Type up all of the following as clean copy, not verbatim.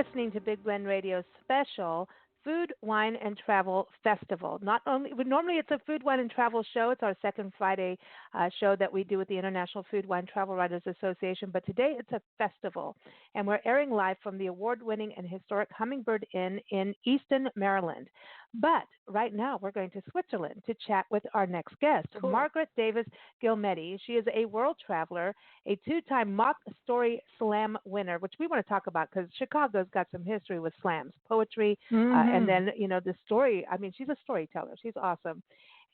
listening to Big Blend Radio special Food, Wine, and Travel Festival. Not only normally it's a food, wine, and travel show. It's our second Friday show that we do with the International Food, Wine, Travel Writers Association. But today it's a festival, and we're airing live from the award-winning and historic Hummingbird Inn in Easton, Maryland. But right now we're going to Switzerland to chat with our next guest, Cool. Margaret Davis Gilmetti. She is a world traveler, a two-time Mock Story Slam winner, which we want to talk about because Chicago's got some history with slams, poetry, and then, the story. I mean, she's a storyteller. She's awesome.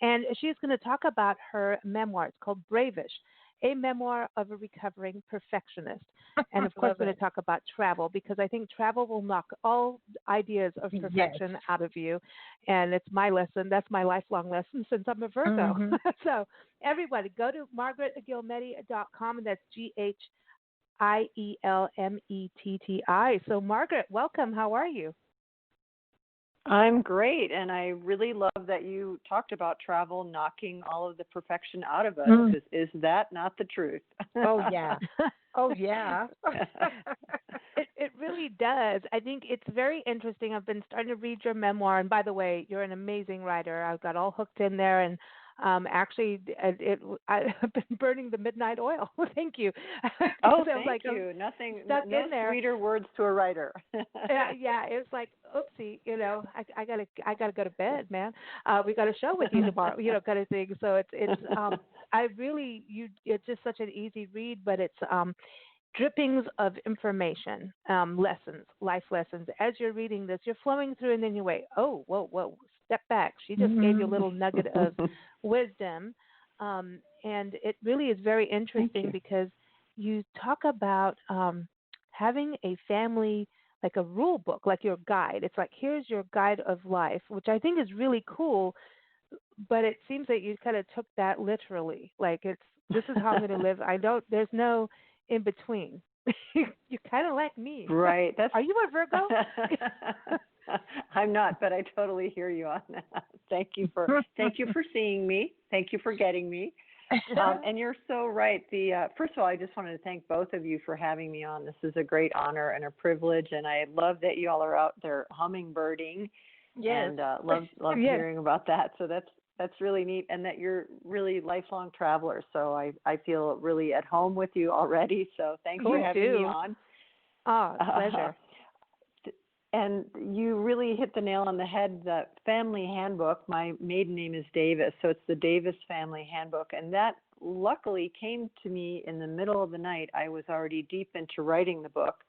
And she's going to talk about her memoir. It's called Bravish, a memoir of a recovering perfectionist. And of course, we're going to talk about travel because I think travel will knock all ideas of perfection out of you. And it's my lesson. That's my lifelong lesson since I'm a Virgo. So everybody go to margaretgilmetti.com, and that's GHIELMETTI. So Margaret, welcome. How are you? I'm great, and I really love that you talked about travel knocking all of the perfection out of us, because is that not the truth? Oh, yeah. Oh, yeah. It really does. I think it's very interesting. I've been starting to read your memoir, and by the way, you're an amazing writer. I've got all hooked in there, and I've been burning the midnight oil. Thank you. Oh, thank you. No sweeter words to a writer. yeah, it's like, oopsie, I gotta go to bed, man. We got a show with you tomorrow, kind of thing. So it's it's just such an easy read, but it's drippings of information, lessons, life lessons. As you're reading this, you're flowing through, and then you wait. Oh, whoa, step back. She just gave you a little nugget of wisdom, and it really is very interesting because you talk about having a family, like a rule book, like your guide. It's like, here's your guide of life, which I think is really cool. But it seems that you kind of took that literally. Like, this is how I'm going to live. There's no in between. You're kind of like me. Right. Are you a Virgo? I'm not, but I totally hear you on that. Thank you for seeing me. Thank you for getting me. And you're so right. First of all, I just wanted to thank both of you for having me on. This is a great honor and a privilege, and I love that you all are out there hummingbirding. Yes. And love hearing about that. So that's really neat, and that you're really lifelong travelers. So I feel really at home with you already. So thanks for having me on. Oh, pleasure. And you really hit the nail on the head. The family handbook, my maiden name is Davis, so it's the Davis Family Handbook. And that luckily came to me in the middle of the night. I was already deep into writing the book,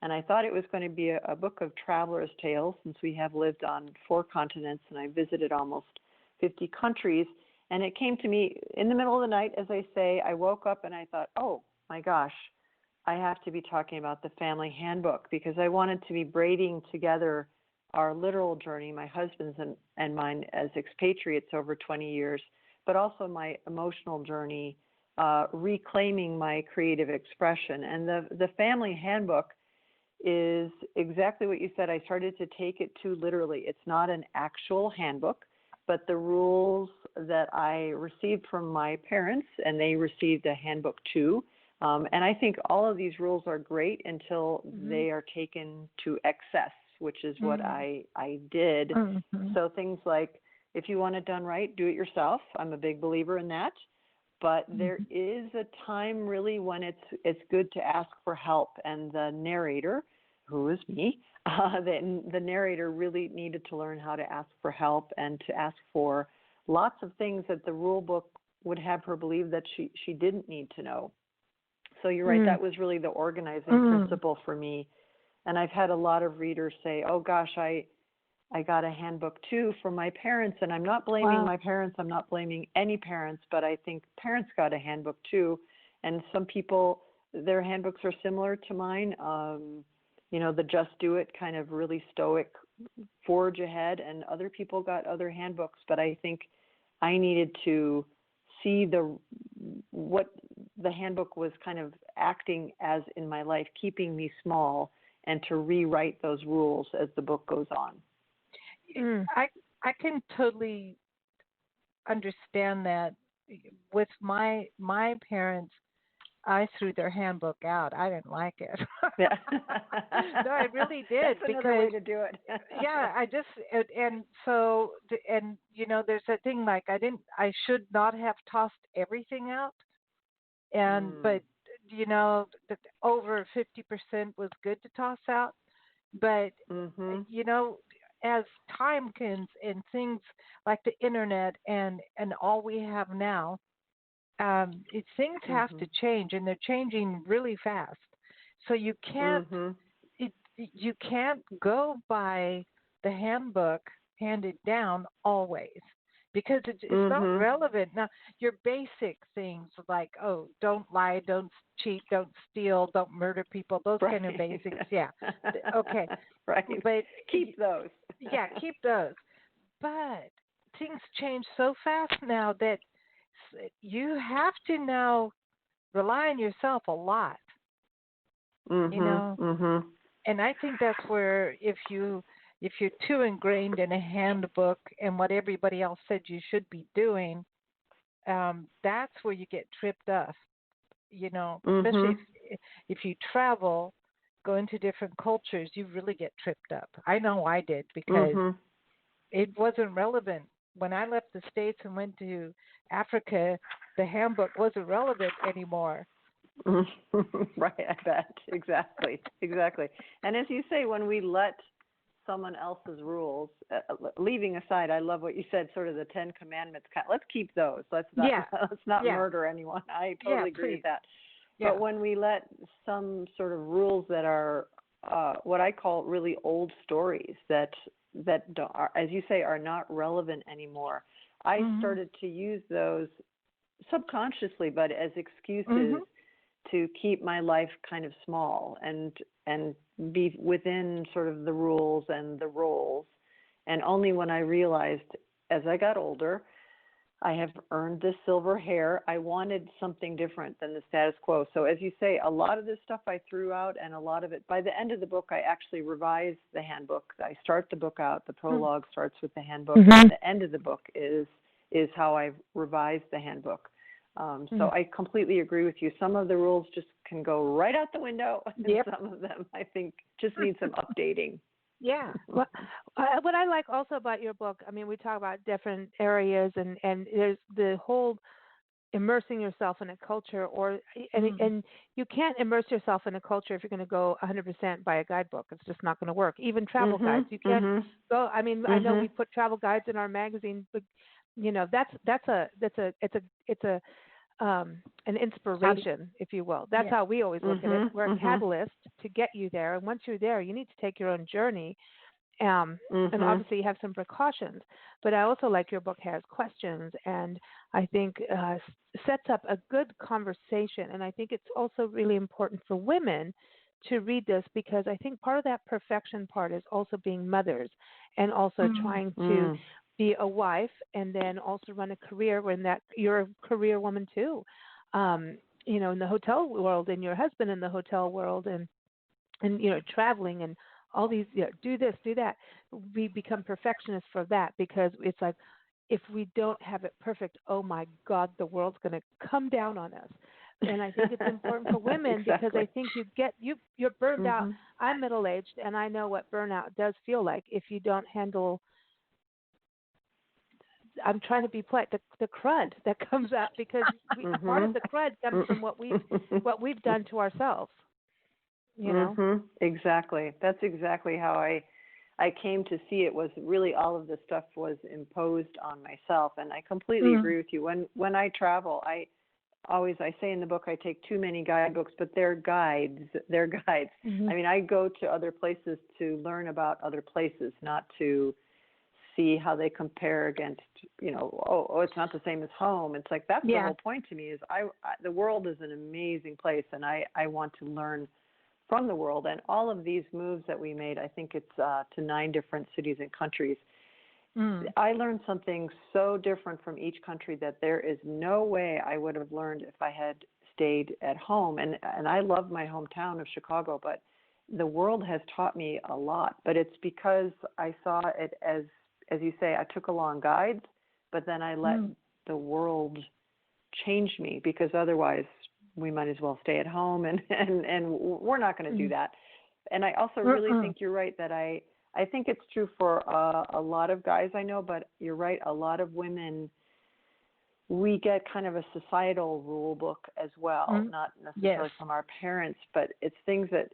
and I thought it was going to be a book of traveler's tales, since we have lived on 4 continents and I visited almost 50 countries. And it came to me in the middle of the night, as I say. I woke up and I thought, oh my gosh, I have to be talking about the family handbook, because I wanted to be braiding together our literal journey, my husband's and mine as expatriates over 20 years, but also my emotional journey, reclaiming my creative expression. And the family handbook is exactly what you said. I started to take it too literally. It's not an actual handbook, but the rules that I received from my parents, and they received a handbook too. And I think all of these rules are great until they are taken to excess, which is what I did. So things like, if you want it done right, do it yourself. I'm a big believer in that. But there is a time really when it's good to ask for help. And the narrator, who is me, the narrator really needed to learn how to ask for help and to ask for lots of things that the rule book would have her believe that she didn't need to know. So you're right, that was really the organizing principle for me. And I've had a lot of readers say, oh gosh, I got a handbook too from my parents, and I'm not blaming my parents, I'm not blaming any parents, but I think parents got a handbook too. And some people, their handbooks are similar to mine, the just do it kind of really stoic, forge ahead, and other people got other handbooks, but I think I needed to see what the handbook was kind of acting as in my life, keeping me small, and to rewrite those rules as the book goes on. I can totally understand that. With my parents, I threw their handbook out. I didn't like it. Yeah. No, I really did That's another way because to do it. yeah, I just and so and there's that thing like I should not have tossed everything out, and Mm. but over 50% was good to toss out, but Mhm. you know as time comes and things like the internet and all we have now, things have to Mhm. change and they're changing really fast, so Mhm. you can't go by the handbook handed down always because it's not Mhm. relevant now. Your basic things like, oh, don't lie, don't cheat, don't steal, don't murder people, those kind of Right. basics, yeah, okay, Right. but Keep those. yeah, keep those. But things change so fast now that you have to now rely on yourself a lot, you Mhm. know. Mhm. And I think that's where if you're too ingrained in a handbook and what everybody else said you should be doing, that's where you get tripped up. Especially Mhm. if you travel, go into different cultures, you really get tripped up. I know I did because Mhm. it wasn't relevant when I left the States and went to Africa. The handbook wasn't relevant anymore. Right, I bet. Exactly. Exactly. And as you say, when we let someone else's rules, leaving aside, I love what you said, sort of the 10 commandments. Let's keep those. Let's not Yeah, let's not yeah, murder anyone. I yeah. totally agree with Please, that. But yeah. when we let some sort of rules that are what I call really old stories that are, as you say, are not relevant anymore, I Mhm. started to use those subconsciously, but as excuses Mhm. to keep my life kind of small and be within sort of the rules and the roles. And only when I realized as I got older, I have earned this silver hair, I wanted something different than the status quo. So as you say, a lot of this stuff I threw out, and a lot of it, by the end of the book, I actually revised the handbook. I start the book out, the prologue starts with the handbook, and the end of the book is how I revised the handbook. So Mhm. I completely agree with you. Some of the rules just can go right out the window, and Yep. some of them I think just need some updating. Yeah. Well, what I like also about your book, I mean, we talk about different areas, and there's the whole immersing yourself in a culture, or Mhm. and you can't immerse yourself in a culture if you're going to go 100% by a guidebook. It's just not going to work. Even travel guides, Mhm. you can't Mhm. go. I mean, I know we Mhm. put travel guides in our magazine, but that's a an How do inspiration, if you will. That's Yeah. how we always look at it. Mhm. We're a Mhm. catalyst to get you there, and once you're there, you need to take your own journey, um, and Mhm. obviously you have some precautions. But I also like your book has questions, and I think sets up a good conversation. And I think it's also really important for women to read this, because I think part of that perfection part is also being mothers, and also Mhm. trying to Mm. be a wife, and then also run a career when that you're a career woman too. Um, in the hotel world, and your husband in the hotel world, and traveling, and all these, do this, do that. We become perfectionists for that, because it's like, if we don't have it perfect, oh my god, the world's going to come down on us. And I think it's important for women, because I Exactly. think you're burned out. Mhm. I'm middle aged, and I know what burnout does feel like if you don't handle, I'm trying to be polite, the crud that comes up, because part of Mhm. the crud comes from what we've done to ourselves, you know. Mhm. Exactly. That's exactly how I came to see it. Was really all of this stuff was imposed on myself, and I completely Mhm. agree with you. When I travel, I say in the book I take too many guidebooks, but they're guides. They're guides. Mhm. I mean, I go to other places to learn about other places, not to see how they compare against, it's not the same as home. It's like that's the Yeah. whole point to me is the world is an amazing place, and I want to learn from the world. And all of these moves that we made, I think it's to 9 different cities and countries. Mhm. I learned something so different from each country that there is no way I would have learned if I had stayed at home. And I love my hometown of Chicago, but the world has taught me a lot. But it's because I saw it as you say, I took along guides, but then I let Mhm. the world change me, because otherwise we might as well stay at home, and we're not going to do that. And I also really think you're right that I think it's true for a lot of guys I know, but you're right, a lot of women, we get kind of a societal rule book as well, not necessarily from our parents, but it's things that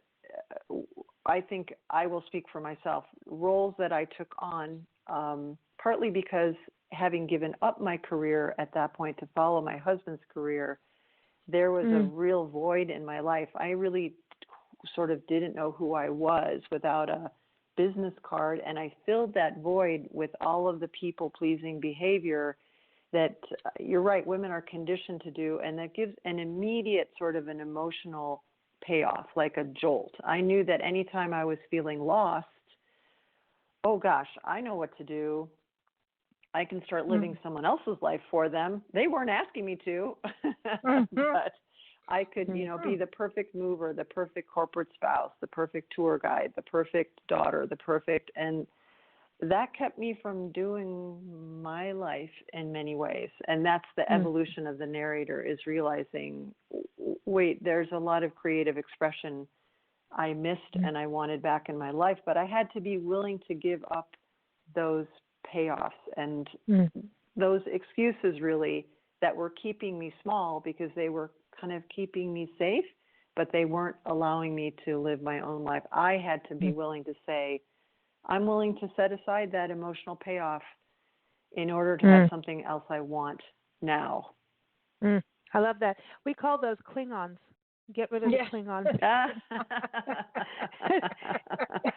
I think, I will speak for myself, roles that I took on, partly because having given up my career at that point to follow my husband's career, there was a real void in my life. I really sort of didn't know who I was without a business card, and I filled that void with all of the people-pleasing behavior that, you're right, women are conditioned to do, and that gives an immediate sort of an emotional payoff, like a jolt. I knew that anytime I was feeling lost, oh gosh, I know what to do. I can start living someone else's life for them. They weren't asking me to, but I could, be the perfect mover, the perfect corporate spouse, the perfect tour guide, the perfect daughter, and that kept me from doing my life in many ways. And that's the evolution of the narrator, is realizing, wait, there's a lot of creative expression I missed and I wanted back in my life, but I had to be willing to give up those payoffs and those excuses, really, that were keeping me small because they were kind of keeping me safe, but they weren't allowing me to live my own life. I had to be willing to say, I'm willing to set aside that emotional payoff in order to have something else I want now. I love that. We call those Klingons. Get rid of the Klingons.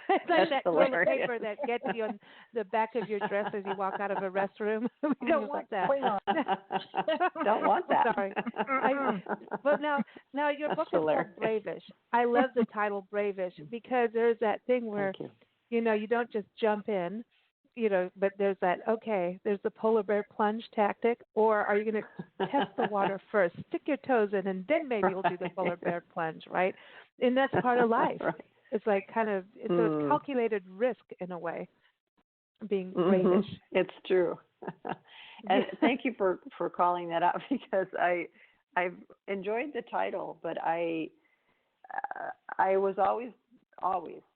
It's like that toilet paper that gets you on the back of your dress as you walk out of a restroom. We don't want that. Don't want that. Sorry. But now your book is called Bravish. I love the title Bravish because there's that thing where, you don't just jump in, but there's that, there's the polar bear plunge tactic, or are you going to test the water first, stick your toes in, and then maybe you'll do the polar bear plunge, right? And that's part of life. It's like it's a calculated risk in a way, being bravish. It's true. And thank you for calling that out, because I've enjoyed the title, but I was always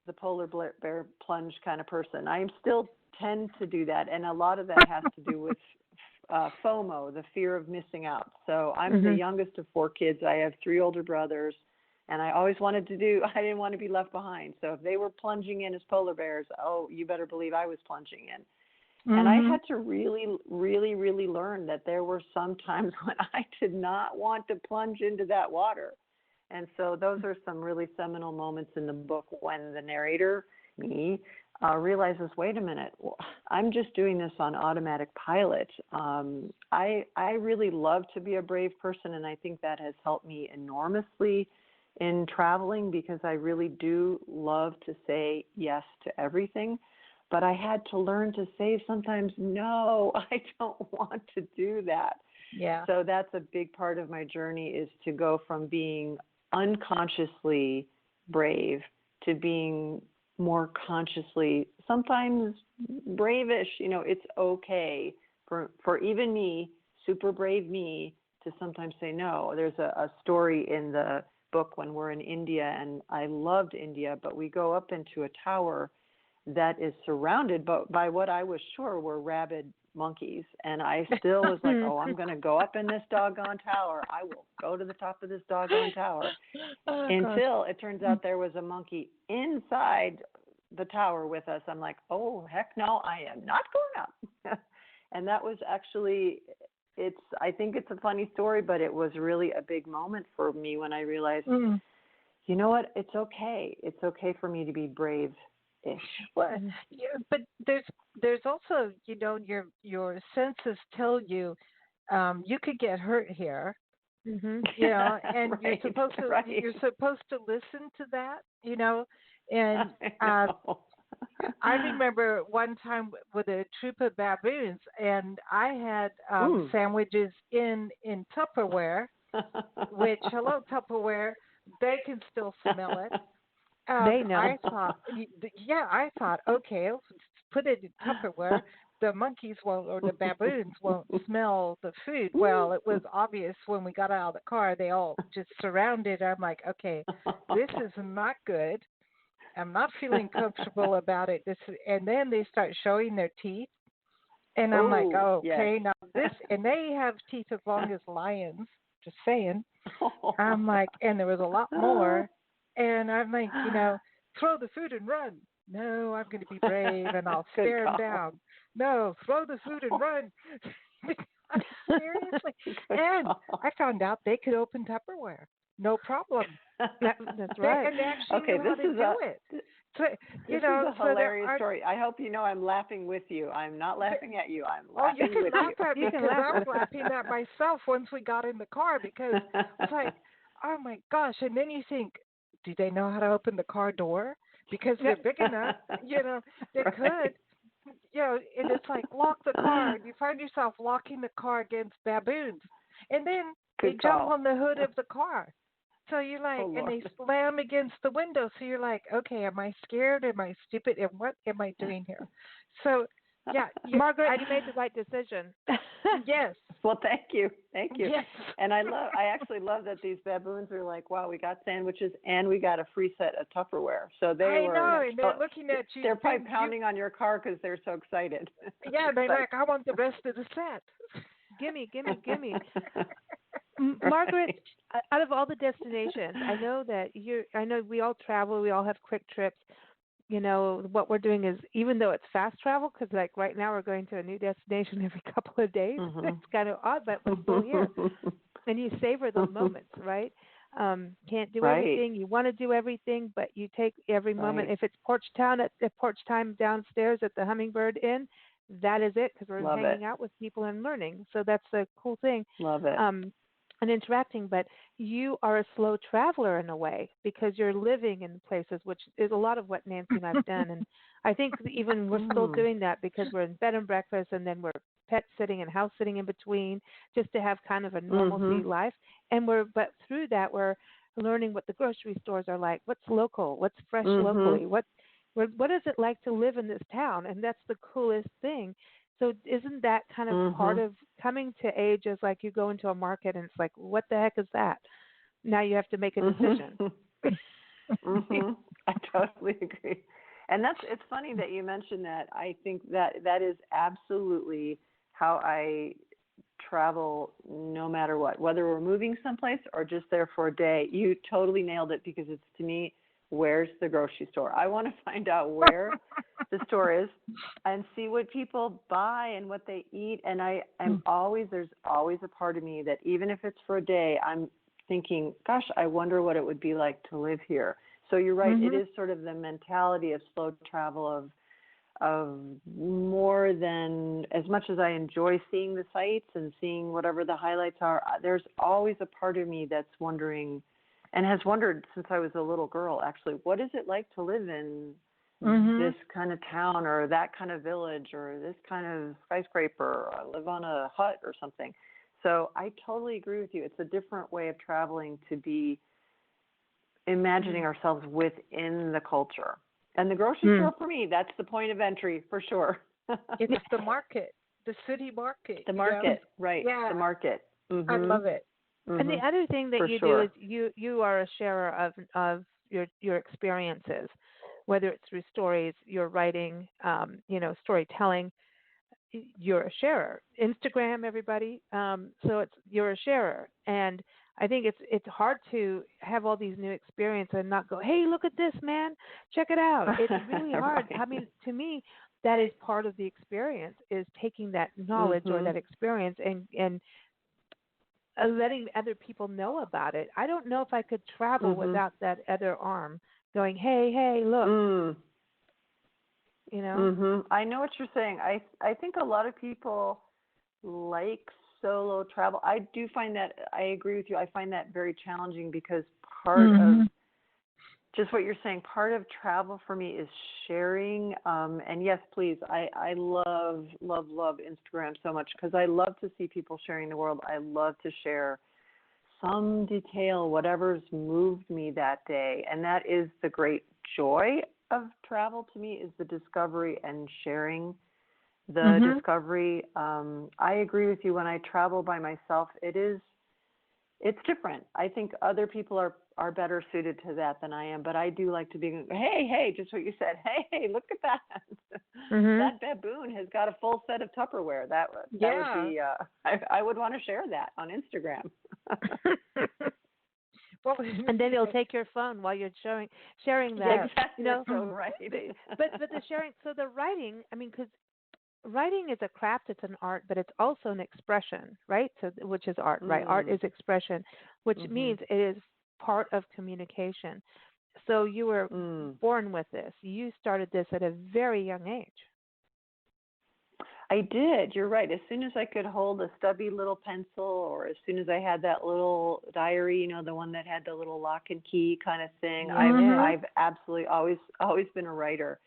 the polar bear plunge kind of person. I still tend to do that, and a lot of that has to do with FOMO, the fear of missing out. So I'm the youngest of 4 kids. I have 3 older brothers, and I always I didn't want to be left behind. So if they were plunging in as polar bears, you better believe I was plunging in. And I had to really, really, really learn that there were some times when I did not want to plunge into that water. And so those are some really seminal moments in the book when the narrator, me, realizes, wait a minute, I'm just doing this on automatic pilot. I really love to be a brave person, and I think that has helped me enormously in traveling, because I really do love to say yes to everything. But I had to learn to say sometimes, no, I don't want to do that. Yeah. So that's a big part of my journey, is to go from being unconsciously brave to being more consciously, sometimes bravish. It's okay for even me, super brave me, to sometimes say no. There's a story in the book when we're in India, and I loved India, but we go up into a tower that is surrounded by what I was sure were rabid monkeys. And I still was like, I'm going to go up in this doggone tower. I will go to the top of this doggone tower. Until it turns out there was a monkey inside the tower with us. I'm like, oh, heck no, I am not going up. And that was actually, I think it's a funny story, but it was really a big moment for me when I realized, you know what, it's okay. It's okay for me to be brave. Well, but there's also, your senses tell you you could get hurt here, and right, you're supposed to listen to that, and I remember one time with a troop of baboons, and I had sandwiches in Tupperware, which, hello Tupperware, they can still smell it. They know. I thought, okay, let's put it in Tupperware. the monkeys won't, or the baboons won't smell the food. Well, it was obvious when we got out of the car. They all just surrounded. I'm like, okay, this is not good. I'm not feeling comfortable about it. And then they start showing their teeth, and I'm like, oh, yes. okay, now this, and they have teeth as long as lions. Just saying. I'm like, and there was a lot more, and I'm like, throw the food and run. No, I'm going to be brave, and I'll stare them down. No, throw the food and run. Seriously. And I found out they could open Tupperware. No problem. That's right. And they actually knew how to do it. So, this is a hilarious story. I hope you know I'm laughing with you. I'm not laughing at you. I'm laughing with you. You can laugh at me because I was laughing at myself once we got in the car because it's like, oh my gosh. And then you think, do they know how to open the car door? Because they're big enough, they could. And it's like, lock the car. And you find yourself locking the car against baboons. And then they jump on the hood of the car. So you're like, and they slam against the window. So you're like, okay, am I scared? Am I stupid? And what am I doing here? So, yeah. Margaret, you made the right decision. Yes. Well, thank you. Yes. And I actually love that these baboons are like, wow, we got sandwiches and we got a free set of Tupperware. So I know, and they're looking at you. They're probably pounding on your car because they're so excited. Yeah, they're like, I want the rest of the set. Gimme. Margaret, out of all the destinations, I know we all travel, we all have quick trips. What we're doing is, even though it's fast travel, because like right now we're going to a new destination every couple of days. It's kind of odd, but we're still here. And you savor those moments, right? Can't do everything. You want to do everything, but you take every moment. If it's porch time downstairs at the Hummingbird Inn, that is it, because we're hanging out with people and learning. So that's the cool thing. Love it. And interacting, but you are a slow traveler in a way because you're living in places, which is a lot of what Nancy and I've done. And I think even we're still doing that because we're in bed and breakfast, and then we're pet sitting and house sitting in between, just to have kind of a normalcy life. And but through that, we're learning what the grocery stores are like, what's local, what's fresh locally, what is it like to live in this town? And that's the coolest thing. So isn't that kind of part of coming to age, as like you go into a market and it's like, what the heck is that? Now you have to make a decision. I totally agree. And it's funny that you mentioned that. I think that is absolutely how I travel, no matter what, whether we're moving someplace or just there for a day. You totally nailed it, because it's, to me, where's the grocery store? I want to find out where the store is and see what people buy and what they eat. And there's always a part of me that, even if it's for a day, I'm thinking, gosh, I wonder what it would be like to live here. So you're right. It is sort of the mentality of slow travel, of more than, as much as I enjoy seeing the sights and seeing whatever the highlights are, there's always a part of me that's wondering, and has wondered since I was a little girl, actually, what is it like to live in this kind of town, or that kind of village, or this kind of skyscraper, or live on a hut or something. So I totally agree with you. It's a different way of traveling, to be imagining ourselves within the culture. And the grocery store, for me, that's the point of entry for sure. It's the market, the city market. The market, right? Yeah. The market. I love it. And the other thing that you do is you are a sharer of your experiences, whether it's through stories, your writing, storytelling. You're a sharer. Instagram, everybody. So you're a sharer, and I think it's hard to have all these new experiences and not go, hey, look at this, man, check it out. It's really hard. I mean, to me, that is part of the experience, is taking that knowledge or that experience and letting other people know about it. I don't know if I could travel without that other arm going, hey, look. I know what you're saying. I think a lot of people like solo travel. I do find that, I agree with you, I find that very challenging, because part of just what you're saying, part of travel for me is sharing. And yes, please, I love Instagram so much, because I love to see people sharing the world. I love to share some detail, whatever's moved me that day. And that is the great joy of travel to me, is the discovery and sharing the discovery. I agree with you. When I travel by myself, it's different. I think other people are better suited to that than I am, but I do like to be, hey, just what you said. Hey, look at that. That baboon has got a full set of Tupperware. That would be, I would want to share that on Instagram. Well, and then you'll take your phone while you're sharing that. Exactly. You know, so right. but the sharing. So the writing. I mean, because writing is a craft, it's an art, but it's also an expression, right? So, which is art, right? Art is expression, which means it is part of communication. So you were born with this. You started this at a very young age. I did. You're right. As soon as I could hold a stubby little pencil, or as soon as I had that little diary, you know, the one that had the little lock and key kind of thing, I've absolutely always been a writer.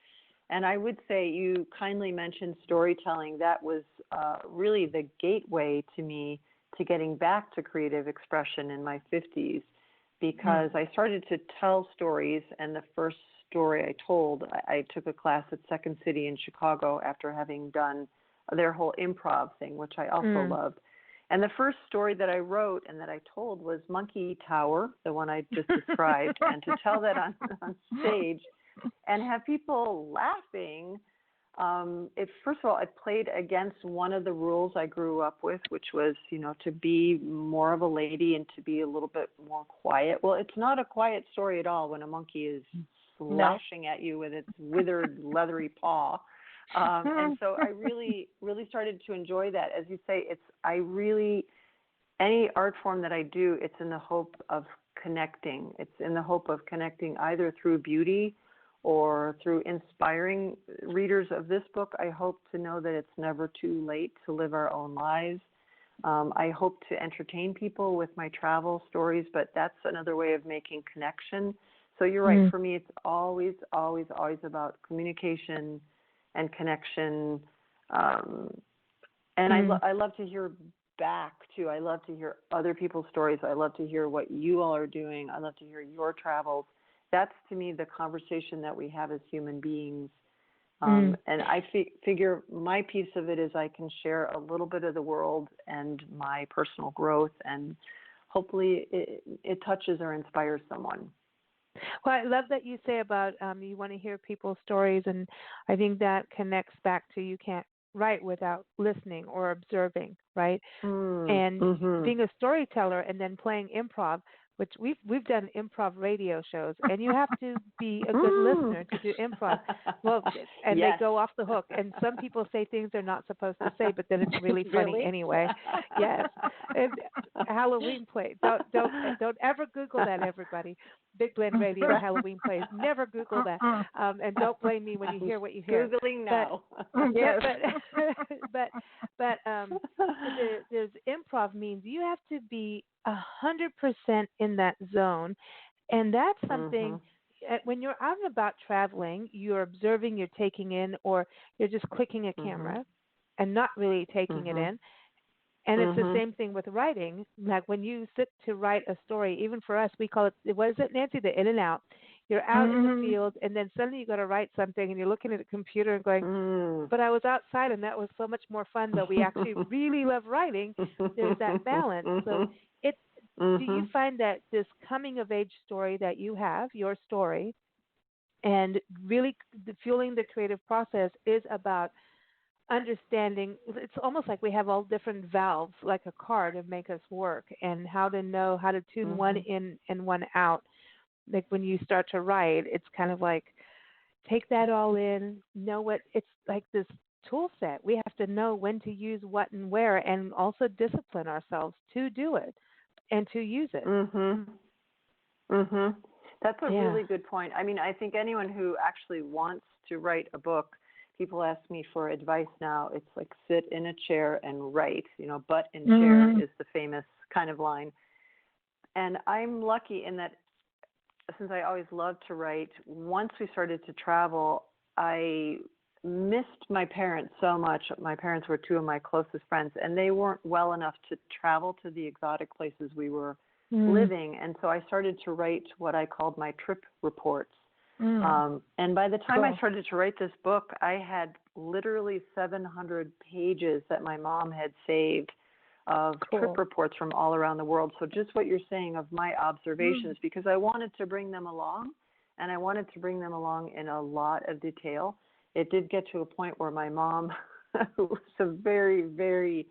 And I would say, you kindly mentioned storytelling. That was really the gateway to me to getting back to creative expression in my 50s, because I started to tell stories. And the first story I told, I took a class at Second City in Chicago after having done their whole improv thing, which I also loved. And the first story that I wrote and that I told was Monkey Tower, the one I just described. And to tell that on stage and have people laughing, first of all, it played against one of the rules I grew up with, which was, you know, to be more of a lady and to be a little bit more quiet. Well, it's not a quiet story at all when a monkey is slashing at you with its withered, leathery paw. And so I really, really started to enjoy that. As you say, any art form that I do, it's in the hope of connecting. It's in the hope of connecting either through beauty or through inspiring readers of this book. I hope to know that it's never too late to live our own lives. I hope to entertain people with my travel stories, but that's another way of making connection. So you're right. For me, it's always, always, always about communication and connection. And I love to hear back, too. I love to hear other people's stories. I love to hear what you all are doing. I love to hear your travels. That's, to me, the conversation that we have as human beings. And I figure my piece of it is I can share a little bit of the world and my personal growth, and hopefully it touches or inspires someone. Well, I love that you say about you want to hear people's stories, and I think that connects back to you can't write without listening or observing, right? And being a storyteller and then playing improv, which we've done improv radio shows, and you have to be a good listener to do improv. Well, and they go off the hook, and some people say things they're not supposed to say, but then it's really funny anyway. Yes, and Halloween plays. Don't ever Google that, everybody. Big Blend Radio Halloween plays. Never Google that, and don't blame me when you hear what you hear. Googling now. But there's improv means you have to be 100% in that zone, and that's something. When you're out and about traveling, you're observing, you're taking in, or you're just clicking a camera and not really taking it in. And it's the same thing with writing. Like when you sit to write a story, even for us, we call it, what is it, Nancy? The in and out. You're out in the field, and then suddenly you got to write something, and you're looking at a computer and going, but I was outside, and that was so much more fun, though. We actually really love writing. There's that balance. So do you find that this coming-of-age story that you have, your story, and really fueling the creative process is about understanding? It's almost like we have all different valves, like a car, to make us work, and how to know how to tune one in and one out. Like when you start to write, it's kind of like take that all in, know what it's like, this tool set. We have to know when to use what and where, and also discipline ourselves to do it and to use it. That's a really good point. I mean, I think anyone who actually wants to write a book, people ask me for advice now. It's like sit in a chair and write, butt in chair is the famous kind of line. And I'm lucky in that, since I always loved to write, once we started to travel, I missed my parents so much. My parents were two of my closest friends, and they weren't well enough to travel to the exotic places we were living. And so I started to write what I called my trip reports. And by the time I Cool. started to write this book, I had literally 700 pages that my mom had saved of trip Cool. reports from all around the world. So just what you're saying of my observations, Mm. because I wanted to bring them along, and I wanted to bring them along in a lot of detail. It did get to a point where my mom, who was a very, very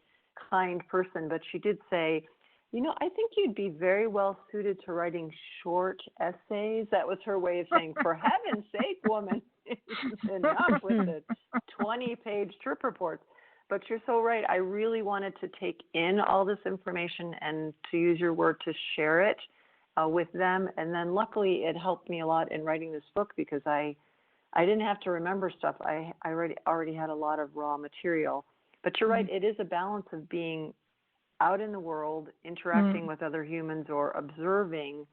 kind person, but she did say, you know, I think you'd be very well suited to writing short essays. That was her way of saying, for heaven's sake, woman, enough with the 20-page trip reports. But you're so right. I really wanted to take in all this information and, to use your word, to share it with them. And then luckily it helped me a lot in writing this book because I didn't have to remember stuff. I already had a lot of raw material. But you're right. It is a balance of being out in the world, interacting with other humans or observing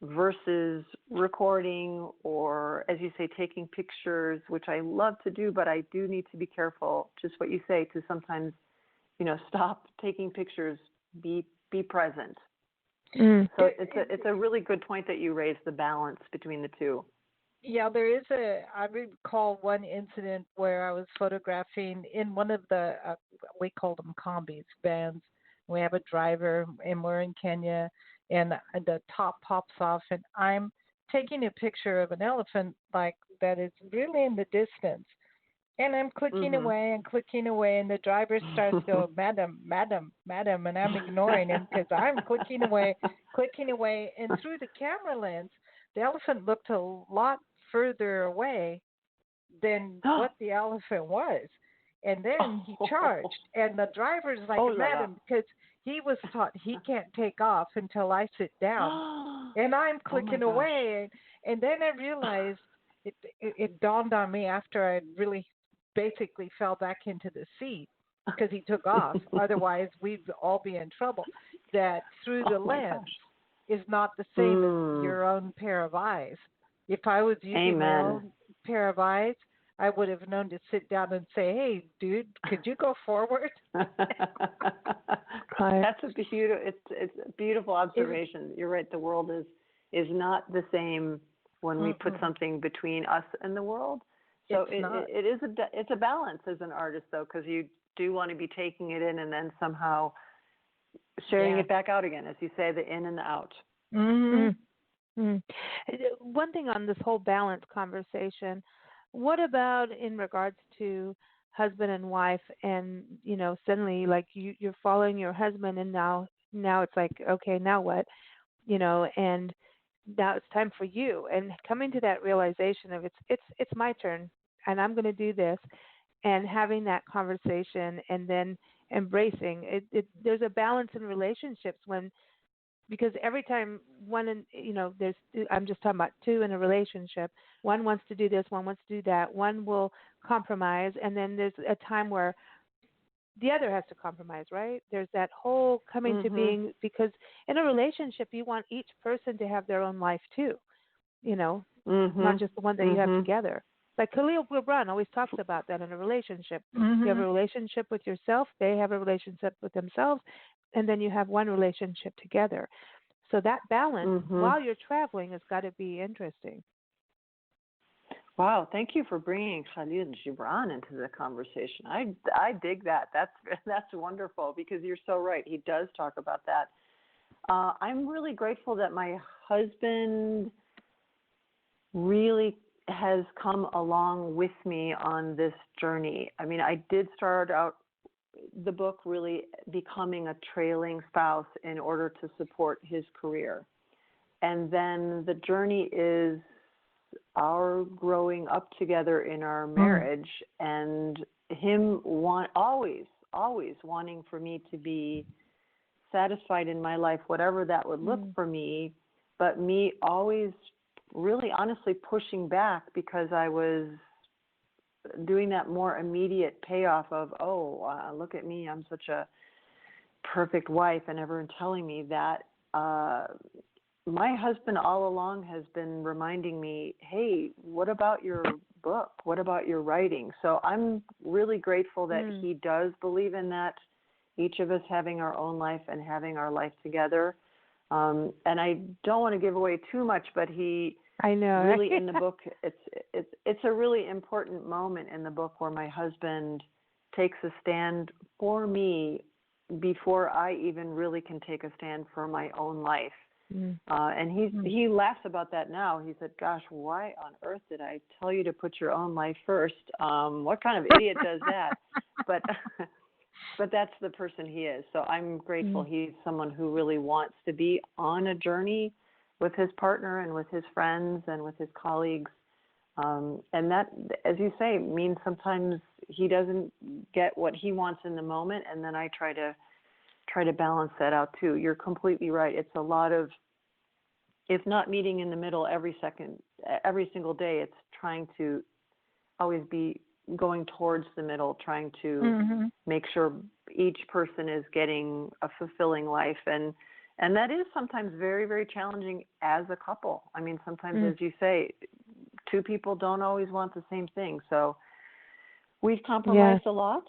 versus recording or, as you say, taking pictures, which I love to do, but I do need to be careful, just what you say, to sometimes, you know, stop taking pictures, be present. So it's a really good point that you raised, the balance between the two. Yeah, there is I recall one incident where I was photographing in one of the, we call them combis, vans. We have a driver, and we're in Kenya, and the top pops off, and I'm taking a picture of an elephant like that is really in the distance. And I'm clicking away and clicking away, and the driver starts to go, madam, madam, madam, and I'm ignoring him because I'm clicking away, and through the camera lens, the elephant looked a lot further away than what the elephant was. And then he charged, and the driver's like, madam, because he was taught he can't take off until I sit down. And I'm clicking away, and then I realized it dawned on me after I really basically fell back into the seat because he took off. Otherwise, we'd all be in trouble. That through the lens is not the same as your own pair of eyes. If I was using my own pair of eyes, I would have known to sit down and say, hey, dude, could you go forward? That's it's a beautiful observation. You're right. The world is not the same when we put something between us and the world. So it's a balance as an artist, though, because you do want to be taking it in and then somehow sharing it back out again, as you say, the in and the out. One thing on this whole balance conversation, what about in regards to husband and wife, and you know, suddenly like you're following your husband, and now it's like, okay, now what, you know, and now it's time for you, and coming to that realization of it's my turn, and I'm going to do this, and having that conversation, and then embracing it. There's a balance in relationships because every time I'm just talking about two in a relationship, one wants to do this, one wants to do that, one will compromise, and then there's a time where the other has to compromise, right? There's that whole coming to being, because in a relationship, you want each person to have their own life too, you know, not just the one that you have together. Like Khalil Gibran always talks about that in a relationship. You have a relationship with yourself, they have a relationship with themselves, and then you have one relationship together. So that balance while you're traveling has got to be interesting. Wow, thank you for bringing Khalil Gibran into the conversation. I dig that. That's wonderful, because you're so right. He does talk about that. I'm really grateful that my husband really has come along with me on this journey. I mean, I did start out the book really becoming a trailing spouse in order to support his career. And then the journey is our growing up together in our marriage, and him always wanting for me to be satisfied in my life, whatever that would look for me, but me always really honestly pushing back because I was doing that more immediate payoff of, look at me, I'm such a perfect wife, and everyone telling me that. My husband all along has been reminding me, hey, what about your book? What about your writing? So I'm really grateful that he does believe in that, each of us having our own life and having our life together. And I don't want to give away too much, but he I know. really in the book, it's a really important moment in the book where my husband takes a stand for me before I even really can take a stand for my own life. And he laughs about that now. He said, "Gosh, why on earth did I tell you to put your own life first? What kind of idiot does that?" But but that's the person he is. So I'm grateful he's someone who really wants to be on a journey with his partner and with his friends and with his colleagues. And that, as you say, means sometimes he doesn't get what he wants in the moment, and then I try to balance that out too. You're completely right. It's a lot of, if not meeting in the middle every single day, it's trying to always be going towards the middle, trying to make sure each person is getting a fulfilling life. And that is sometimes very, very challenging as a couple. I mean, sometimes, as you say, two people don't always want the same thing. So we've compromised a lot.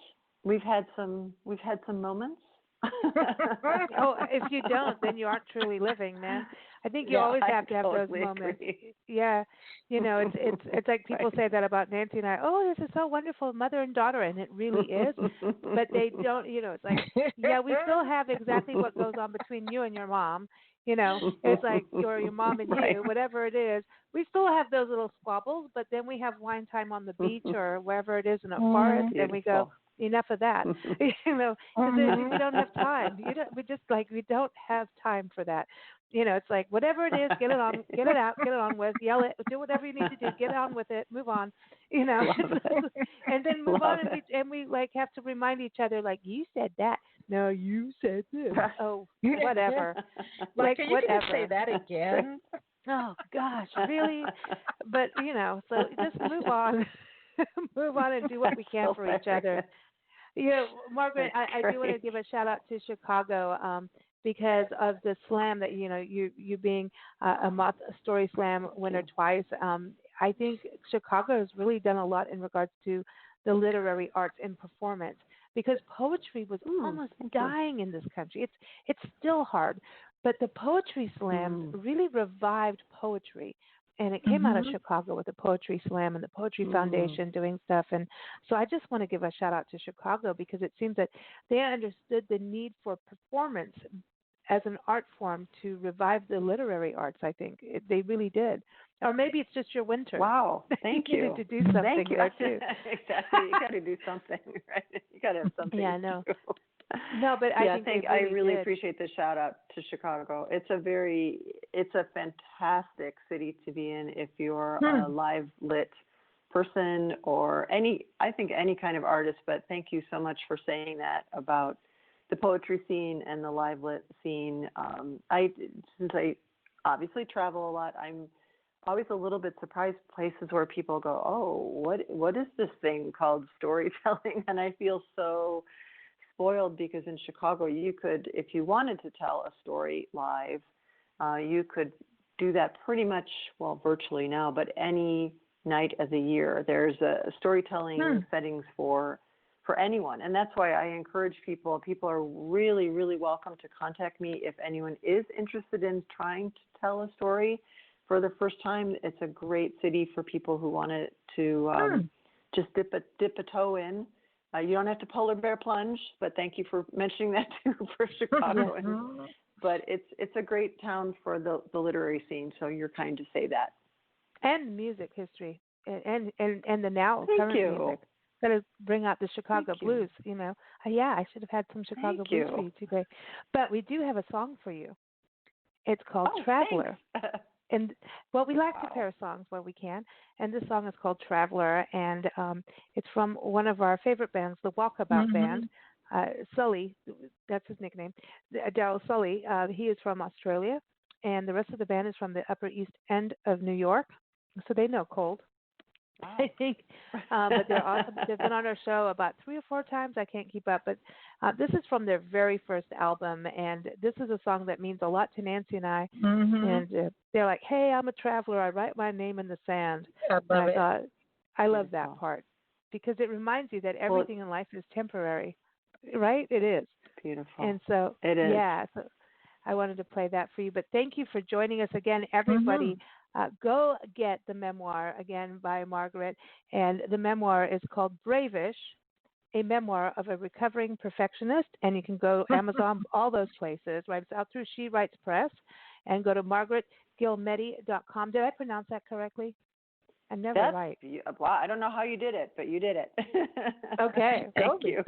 We've had some moments. Oh, if you don't, then you aren't truly living, man. I think you always have to have totally those moments. agree. Yeah, it's like people say that about Nancy and I. Oh, this is so wonderful, mother and daughter, and it really is. But they don't, it's like, yeah, we still have exactly what goes on between you and your mom. It's like your mom and you, whatever it is. We still have those little squabbles, but then we have wine time on the beach or wherever it is in a forest, and we go, enough of that, because we don't have time. We don't have time for that. It's like whatever it is, get it on, get it out, get it on with, yell it, do whatever you need to do, get on with it, move on, and then move on, and we like have to remind each other, like, you said that, no, you said this. Oh, whatever. Like, are you whatever. Gonna say that again? Oh gosh, really? But so just move on, move on, and do what we can for each other. Margaret, I do want to give a shout out to Chicago because of the slam that you being a Moth Story Slam winner twice. I think Chicago has really done a lot in regards to the literary arts and performance, because poetry was almost dying in this country. It's still hard, but the poetry slams really revived poetry. And it came out of Chicago with the Poetry Slam and the Poetry Foundation doing stuff. And so I just want to give a shout out to Chicago, because it seems that they understood the need for performance as an art form to revive the literary arts. I think they really did. Or maybe it's just your winter. Wow, thank you. You needed to do something thank you. there too. Exactly. You got to do something, right? You got to have something. Yeah, no. No, but I think I really appreciate the shout out to Chicago. It's a fantastic city to be in if you're a live lit person or any kind of artist. But thank you so much for saying that about the poetry scene and the live lit scene. Since I obviously travel a lot, I'm always a little bit surprised places where people go, oh, what is this thing called storytelling? And I feel so spoiled, because in Chicago you could, if you wanted to tell a story live, you could do that pretty much, well, virtually now, but any night of the year. There's a storytelling settings for anyone. And that's why I encourage people. People are really, really welcome to contact me if anyone is interested in trying to tell a story for the first time. It's a great city for people who want to just dip a toe in. You don't have to polar bear plunge, but thank you for mentioning that too for Chicago. But it's a great town for the literary scene, so you're kind to say that. And music history, and the now current music. Got to bring out the Chicago blues, I should have had some Chicago blues for you today. But we do have a song for you. It's called Traveler. And we like to pair songs where we can, and this song is called Traveler, and it's from one of our favorite bands, the Walkabout Band. Sully, that's his nickname, Daryl Sully. He is from Australia, and the rest of the band is from the Upper East End of New York, so they know cold. Wow. I think, but they're awesome. They've been on our show about 3 or 4 times. I can't keep up, but this is from their very first album, and this is a song that means a lot to Nancy and I. And they're like, "Hey, I'm a traveler. I write my name in the sand." I thought, I love that part, because it reminds you that everything in life is temporary, right? It is. Beautiful. And so it is. Yeah. So I wanted to play that for you, but thank you for joining us again, everybody. go get the memoir again by Margaret, and the memoir is called Bravish, a memoir of a recovering perfectionist, and you can go Amazon, all those places, right? It's out through She Writes Press, and go to margaretguilmedi.com. Did I pronounce that correctly? I'm never right. Wow, I don't know how you did it, but you did it. Okay. Thank you.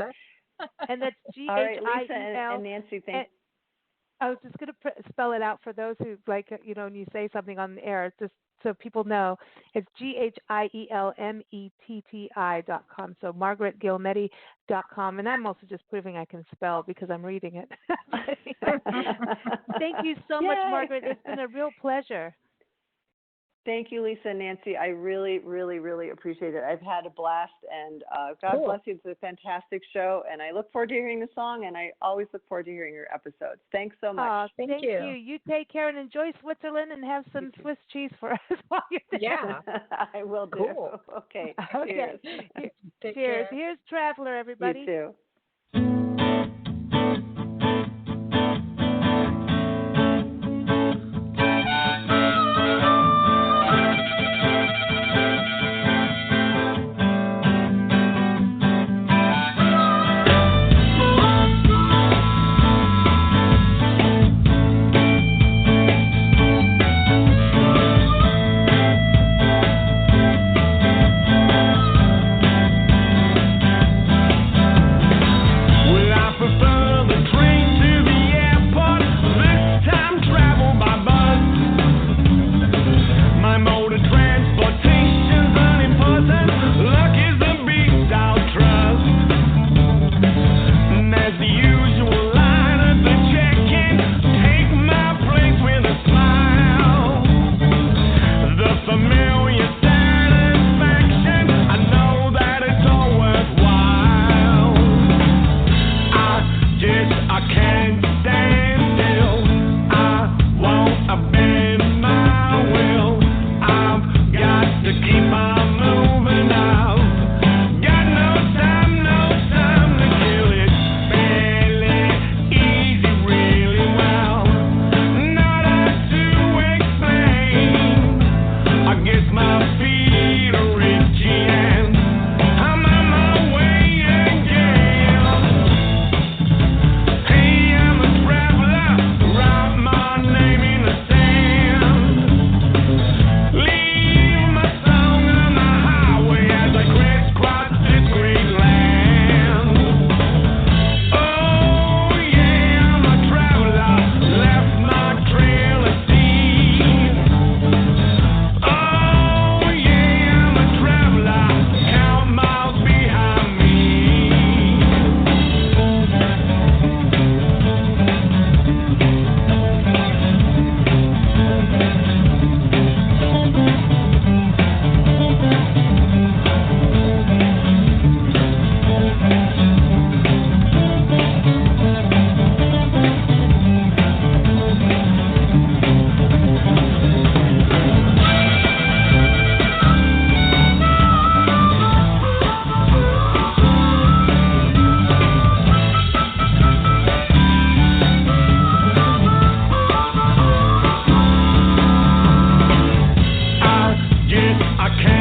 And that's G-H-I-E-L. All right, Lisa and Nancy, thank you. I was just going to spell it out for those who, like, when you say something on the air, just so people know, it's GHIELMETTI.com. So margaretguilmedi.com. And I'm also just proving I can spell because I'm reading it. Thank you so much, Margaret. It's been a real pleasure. Thank you, Lisa and Nancy. I really, really, really appreciate it. I've had a blast, and God bless you. It's a fantastic show, and I look forward to hearing the song, and I always look forward to hearing your episodes. Thanks so much. Thank you. You take care and enjoy Switzerland and have some Swiss cheese for us while you're there. Yeah. I will do. Cool. Okay. Okay. Cheers. Cheers. Here's Traveler, everybody. You too. I can't